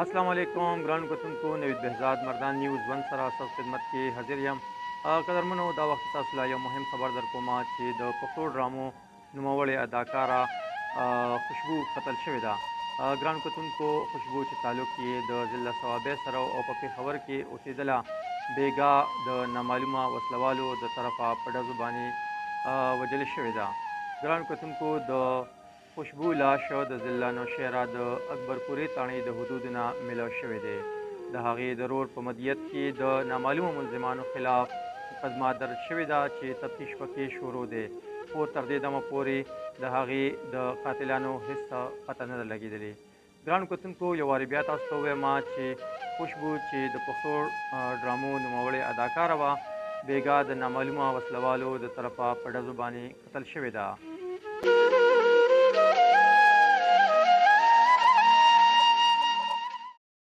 السلام علیکم ګرانو کتونکو نوید بهزاد مردان نیوز ون سره ستاسو خدمت کې حاضر یم. قدرمنو دا وخت تاسو له یو مهم خبر در کومه چې د پښتو ډرامو نوموړې اداکاره خوشبو قتل شوې ده. ګرانو کتونکو خوشبو چې تعلق یې د ضلع صوابۍ سره او په پېښور کې اوسېدله بېګا د نامعلومه وسلوالو د طرفه په ډزو باندې وژلې شوې ده. ګرانو کتونکو د خوشبو لاش د ضلع نوشهره د اکبرپورې تاڼۍ د حدودو نه میلاو شوی دی. د هغې د رور په مدیریت کې د نامعلومو ملزمانو خلاف مقدمه درج شوې ده چې تفتیش پکې شروع دی، خو تر دې دمه پورې د هغې د قاتلانو هېڅ پته نه ده لګېدلې. ګرانو کتونکو یو وارې بیا تاسو ته ووایم چې خوشبو چې د پښتو ډرامو نوموړې اداکاره وه بېګا د نامعلومه وسلوالو د طرفه په ډزو باندې قتل شوې ده.